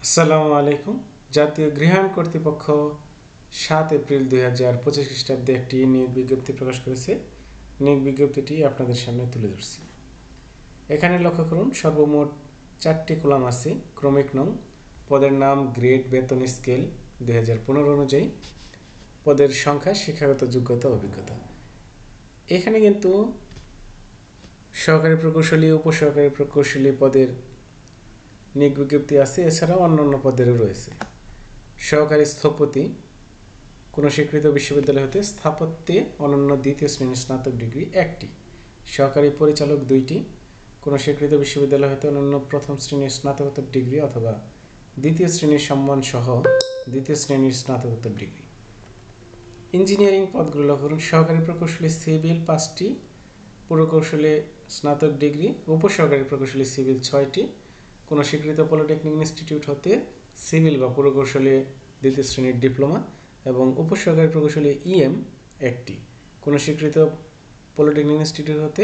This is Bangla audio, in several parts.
আসসালামু আলাইকুম। জাতীয় গৃহায়ণ কর্তৃপক্ষ ৭ এপ্রিল ২০২৫ খ্রিস্টাব্দে একটি নিয়োগ বিজ্ঞপ্তি প্রকাশ করেছে। নিয়োগ বিজ্ঞপ্তিটি আপনাদের সামনে তুলে ধরছি। এখানে লক্ষ্য করুন, সর্বমোট ৪টি কলাম আছে। ক্রমিক নং, পদের নাম, গ্রেড, বেতন স্কেল ২০১৫ অনুযায়ী, পদের সংখ্যা, শিক্ষাগত যোগ্যতা, অভিজ্ঞতা। এখানে কিন্তু সহকারী প্রকৌশলী, উপসহকারী প্রকৌশলী পদের নিয়োগ বিজ্ঞপ্তি আছে। এছাড়াও অন্যান্য পদেরও রয়েছে। সহকারী স্থপতি, কোনো স্বীকৃত বিশ্ববিদ্যালয় হতে স্থাপত্যে অনন্য দ্বিতীয় শ্রেণীর স্নাতক ডিগ্রি 1টি। সহকারী পরিচালক 2টি, কোনো স্বীকৃত বিশ্ববিদ্যালয় হতে অনন্য প্রথম শ্রেণীর স্নাতকোত্তর ডিগ্রি অথবা দ্বিতীয় শ্রেণীর সম্মান সহ দ্বিতীয় শ্রেণীর স্নাতকোত্তর ডিগ্রি। ইঞ্জিনিয়ারিং পদগুলো লক্ষ্য করুন, সহকারী প্রকৌশলী সিভিল 5টি, পুরকৌশলী স্নাতক ডিগ্রি, উপসহকারী প্রকৌশলী সিভিল 6টি, কোনো স্বীকৃত পলিটেকনিক ইনস্টিটিউট হতে সিভিল বা পুরকৌশলী দ্বিতীয় শ্রেণীর ডিপ্লোমা এবং উপসহকারী প্রকৌশলী ইএম 1টি, কোনো স্বীকৃত পলিটেকনিক ইনস্টিটিউট হতে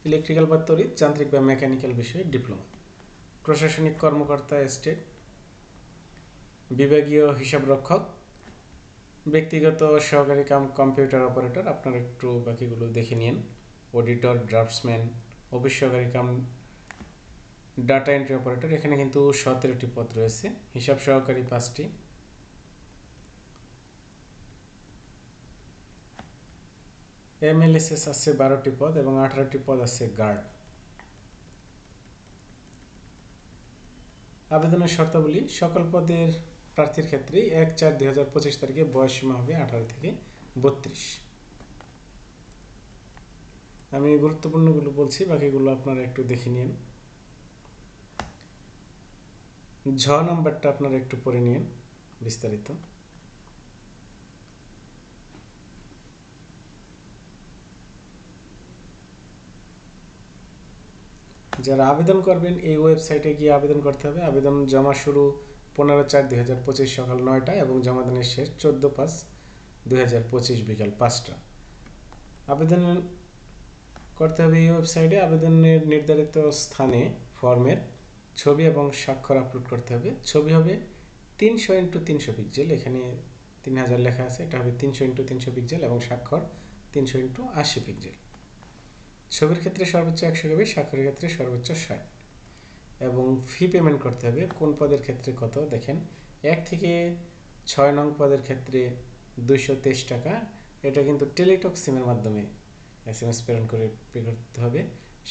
ইলেকট্রিক্যাল বা তড়িৎ যান্ত্রিক বা মেকানিক্যাল বিষয়ে ডিপ্লোমা। প্রশাসনিক কর্মকর্তা এস্টেট, বিভাগীয় হিসাবরক্ষক, ব্যক্তিগত সহকারী কম্পিউটার অপারেটর, আপনারা একটু বাকিগুলো দেখে নিন। অডিটর, ড্রাফটসম্যান, অফিস সহকারী ডাটা এন্ট্রি অপারেটর, এখানে কিন্তু 17টি পদ রয়েছে। হিসাব সহকারী 5টি, এমএলএসএস আছে 12টি পদ এবং 18টি পদ আছে গার্ড। আবেদনের শর্তাবলী, সকল পদের প্রার্থীর ক্ষেত্রে 1/4/2025 তারিখে বয়সসীমা হবে 18 থেকে 32। আমি গুরুত্বপূর্ণগুলো বলছি, বাকিগুলো আপনারা একটু দেখে নিন। ঝ নাম্বারটা আপনারা একটু পড়ে নিন বিস্তারিত। যারা আবেদন করবেন এই ওয়েবসাইটে গিয়ে আবেদন করতে হবে। আবেদন জমা শুরু 15/4/2025 সকাল 9টা এবং জমা দানের শেষ 14/5/2025 বিকাল 5টা। আবেদন করতে হবে এই ওয়েবসাইটে। আবেদনের নির্ধারিত স্থানে ফর্মের ছবি এবং স্বাক্ষর আপলোড করতে হবে। ছবি হবে 300x300 পিক্সেল, এখানে 3000 লেখা আছে, এটা হবে 300x300 পিক্সেল এবং স্বাক্ষর 300x80 পিক্সেল। ছবির ক্ষেত্রে সর্বোচ্চ 100 KB, স্বাক্ষরের ক্ষেত্রে সর্বোচ্চ 60 এবং ফি পেমেন্ট করতে হবে। কোন পদের ক্ষেত্রে কত দেখেন, 1 থেকে 6 নং পদের ক্ষেত্রে 223 টাকা। এটা কিন্তু টেলিটক সিমের মাধ্যমে SMS প্রেরণ করে পে করতে হবে।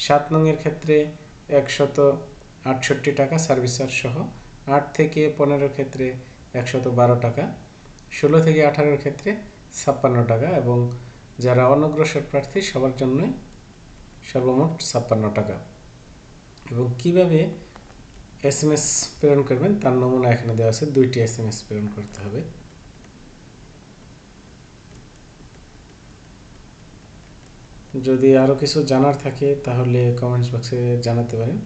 7 নং এর ক্ষেত্রে 168 টাকা সার্ভিস চার্জ সহ। 8 থেকে 15 এর ক্ষেত্রে 112 টাকা। 16 থেকে 18 এর ক্ষেত্রে 56 টাকা এবং যারা অনগ্রসর প্রার্থী সবার জন্যই সর্বমোট 56 টাকা। এবং কিভাবে SMS প্রেরণ করবেন তার নমুনা এখানে দেওয়া আছে। 2টি SMS প্রেরণ করতে হবে। যদি আরও কিছু জানার থাকে তাহলে কমেন্টস বক্সে জানাতে পারেন।